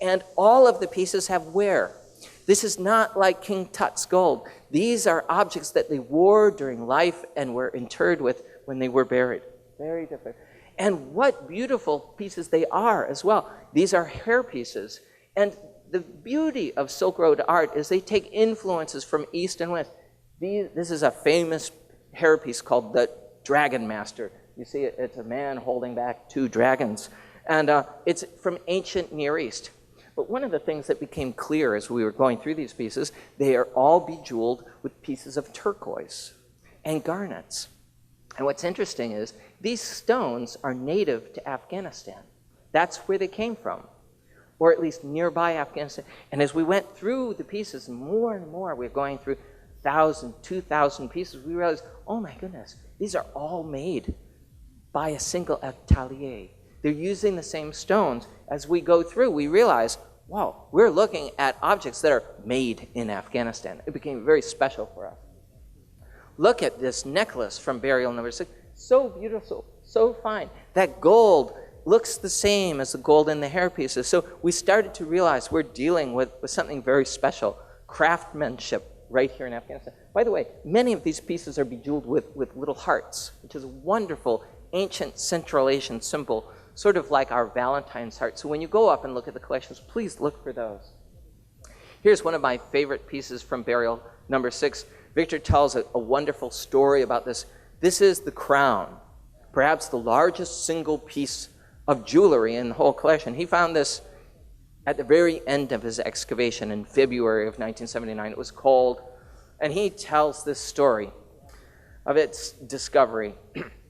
And all of the pieces have wear. This is not like King Tut's gold. These are objects that they wore during life and were interred with when they were buried. Very different. And what beautiful pieces they are as well. These are hair pieces. And the beauty of Silk Road art is they take influences from East and West. This is a famous hair piece called the Dragon Master. You see it, it's a man holding back two dragons. And it's from ancient Near East. But one of the things that became clear as we were going through these pieces, they are all bejeweled with pieces of turquoise and garnets. And what's interesting is these stones are native to Afghanistan. That's where they came from, or at least nearby Afghanistan. And as we went through the pieces, more and more, we're going through 1,000, 2,000 pieces, we realized, oh my goodness, these are all made by a single atelier. They're using the same stones. As we go through, we realize, wow, we're looking at objects that are made in Afghanistan. It became very special for us. Look at this necklace from burial number 6. So beautiful, so fine. That gold looks the same as the gold in the hair pieces. So we started to realize we're dealing with something very special, craftsmanship right here in Afghanistan. By the way, many of these pieces are bejeweled with little hearts, which is a wonderful ancient Central Asian symbol, sort of like our Valentine's heart. So when you go up and look at the collections, please look for those. Here's one of my favorite pieces from burial number 6. Victor tells a wonderful story about this. This is the crown, perhaps the largest single piece of jewelry in the whole collection. He found this at the very end of his excavation in February of 1979. It was cold, and he tells this story of its discovery.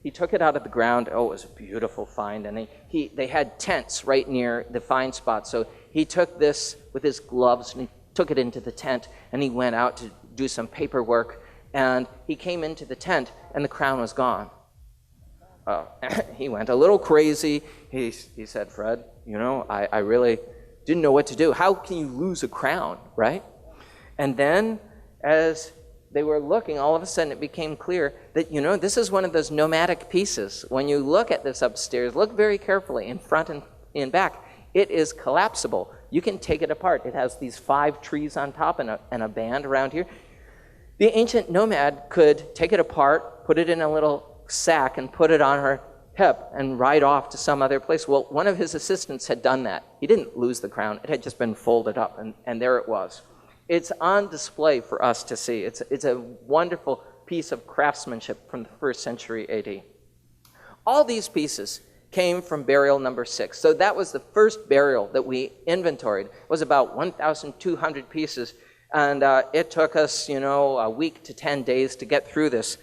He took it out of the ground. Oh, it was a beautiful find. And they had tents right near the find spot. So he took this with his gloves and he took it into the tent and he went out to do some paperwork. And he came into the tent and the crown was gone. He went a little crazy. He said, Fred, you know, I really didn't know what to do. How can you lose a crown, right? And then as they were looking, all of a sudden it became clear that, you know, this is one of those nomadic pieces. When you look at this upstairs, look very carefully in front and in back. It is collapsible. You can take it apart. It has these 5 trees on top and a band around here. The ancient nomad could take it apart, put it in a little sack and put it on her hip and ride off to some other place. Well, one of his assistants had done that. He didn't lose the crown. It had just been folded up, and there it was. It's on display for us to see. It's a wonderful piece of craftsmanship from the 1st century AD. All these pieces came from burial number 6. So that was the first burial that we inventoried. It was about 1,200 pieces, and it took us, you know, a week to 10 days to get through this.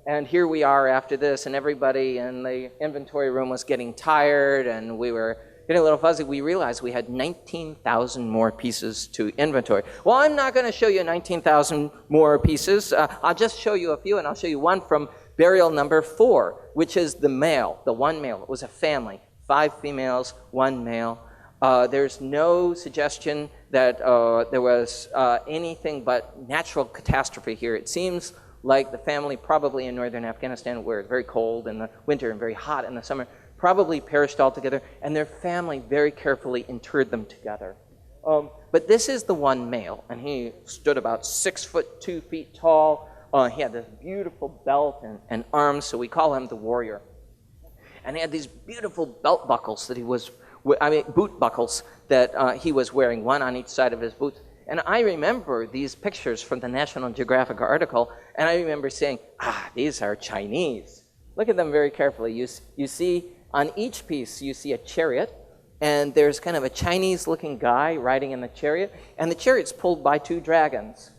And here we are after this, and everybody in the inventory room was getting tired, and we were getting a little fuzzy. We realized we had 19,000 more pieces to inventory. Well, I'm not going to show you 19,000 more pieces. I'll just show you a few, and I'll show you one from burial number 4, which is the male, the one male. It was a family, 5 females, 1 male. There's no suggestion that there was anything but natural catastrophe here. It seems like the family probably in northern Afghanistan, where it's very cold in the winter and very hot in the summer, probably perished altogether, and their family very carefully interred them together. But this is the one male, and he stood about 6 foot 2 feet tall. He had this beautiful belt and arms, so we call him the warrior. And he had these beautiful belt buckles that boot buckles that he was wearing, one on each side of his boots. And I remember these pictures from the National Geographic article, and I remember saying, these are Chinese. Look at them very carefully. You see, on each piece, you see a chariot, and there's kind of a Chinese-looking guy riding in the chariot, and the chariot's pulled by 2 dragons.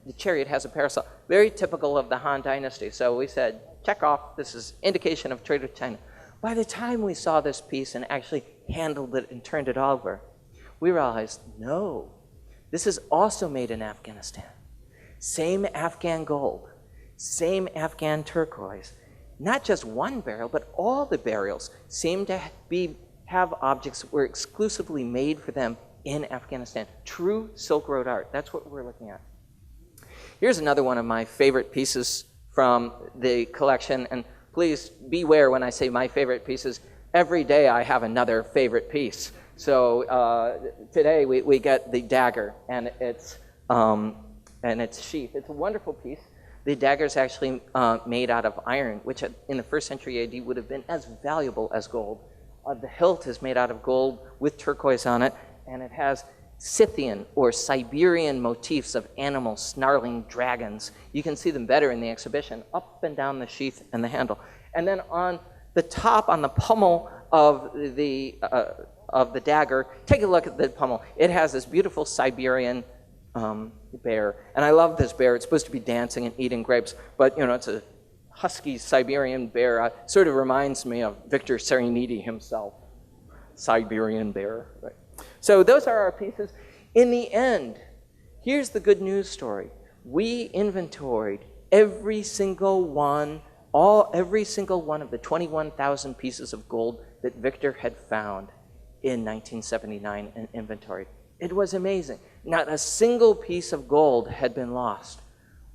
The chariot has a parasol, very typical of the Han Dynasty. So we said, check off, this is indication of trade with China. By the time we saw this piece and actually handled it and turned it over, we realized, no, this is also made in Afghanistan. Same Afghan gold, same Afghan turquoise. Not just one burial, but all the burials seem to have objects that were exclusively made for them in Afghanistan. True Silk Road art. That's what we're looking at. Here's another one of my favorite pieces from the collection. And please beware when I say my favorite pieces. Every day I have another favorite piece. So today we get the dagger and its sheath. It's a wonderful piece. The dagger is actually made out of iron, which in the 1st century AD would have been as valuable as gold. The hilt is made out of gold with turquoise on it, and it has Scythian or Siberian motifs of animals, snarling dragons. You can see them better in the exhibition, up and down the sheath and the handle. And then on the top, on the pommel of the dagger, take a look at the pommel. It has this beautiful Siberian bear. And I love this bear. It's supposed to be dancing and eating grapes, but it's a husky Siberian bear. Sort of reminds me of Victor Serenity himself. Siberian bear, right? So those are our pieces. In the end, here's the good news story. We inventoried every single one of the 21,000 pieces of gold that Victor had found in 1979 and inventoried. It was amazing. Not a single piece of gold had been lost.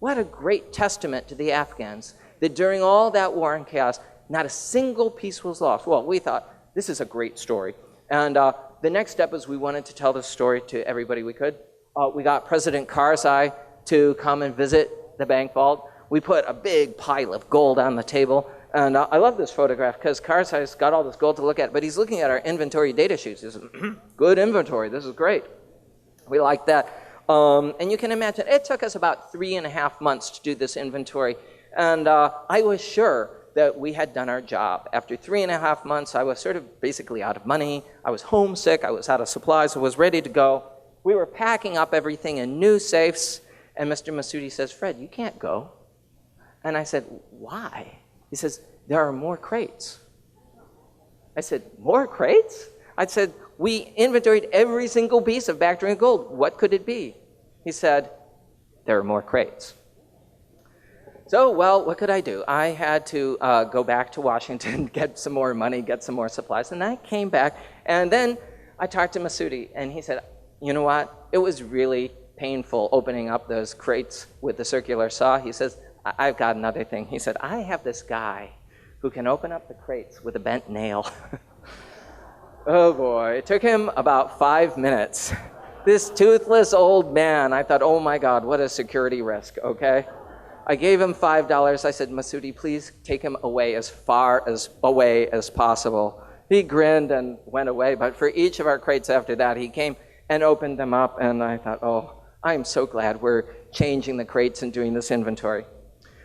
What a great testament to the Afghans that during all that war and chaos, not a single piece was lost. Well, we thought, this is a great story. And the next step was we wanted to tell this story to everybody we could. We got President Karzai to come and visit the bank vault. We put a big pile of gold on the table. And I love this photograph because Karzai's got all this gold to look at, but he's looking at our inventory data sheets. He says, good inventory, this is great. We like that. And you can imagine, it took us about 3.5 months to do this inventory. And I was sure that we had done our job. After 3.5 months, I was sort of basically out of money. I was homesick. I was out of supplies. I was ready to go. We were packing up everything in new safes. And Mr. Masudi says, Fred, you can't go. And I said, why? He says, there are more crates. I said, more crates? I said, we inventoried every single piece of Bactrian gold. What could it be? He said, there are more crates. So, well, what could I do? I had to go back to Washington, get some more money, get some more supplies. And I came back, and then I talked to Masudi, and he said, you know what? It was really painful opening up those crates with the circular saw. He says, I've got another thing. He said, I have this guy who can open up the crates with a bent nail. Oh, boy. It took him about 5 minutes. This toothless old man, I thought, oh, my God, what a security risk, okay? I gave him $5. I said, Masudi, please take him away as far away as possible. He grinned and went away, but for each of our crates after that, he came and opened them up, and I thought, oh, I'm so glad we're changing the crates and doing this inventory.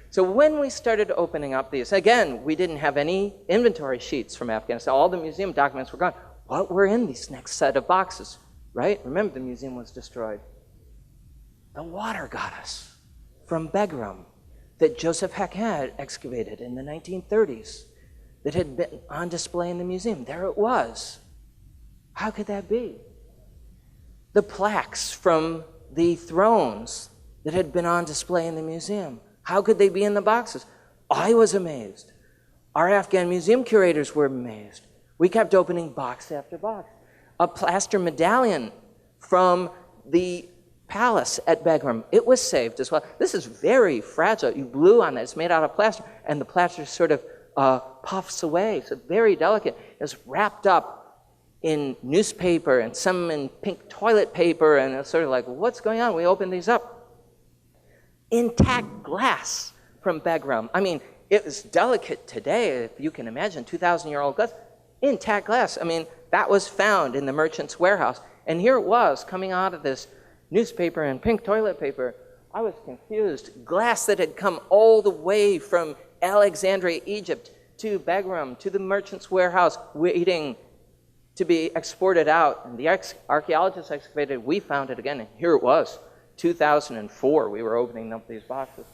So when we started opening up these, again, we didn't have any inventory sheets from Afghanistan. All the museum documents were gone. What were in these next set of boxes, right? Remember, the museum was destroyed. The water goddess from Begram that Joseph Heck had excavated in the 1930s that had been on display in the museum. There it was. How could that be? The plaques from the thrones that had been on display in the museum. How could they be in the boxes? I was amazed. Our Afghan museum curators were amazed. We kept opening box after box. A plaster medallion from the palace at Begram. It was saved as well. This is very fragile. You blew on it. It's made out of plaster, and the plaster sort of puffs away. So very delicate. It's wrapped up in newspaper and some in pink toilet paper, and it's sort of like, what's going on? We opened these up. Intact glass from Begram. I mean, it was delicate today, if you can imagine, 2,000-year-old glass. Intact glass. I mean, that was found in the merchant's warehouse. And here it was coming out of this newspaper and pink toilet paper. I was confused. Glass that had come all the way from Alexandria, Egypt, to Begram, to the merchant's warehouse, waiting to be exported out. And the archaeologists excavated, we found it again, and here it was. 2004, we were opening up these boxes.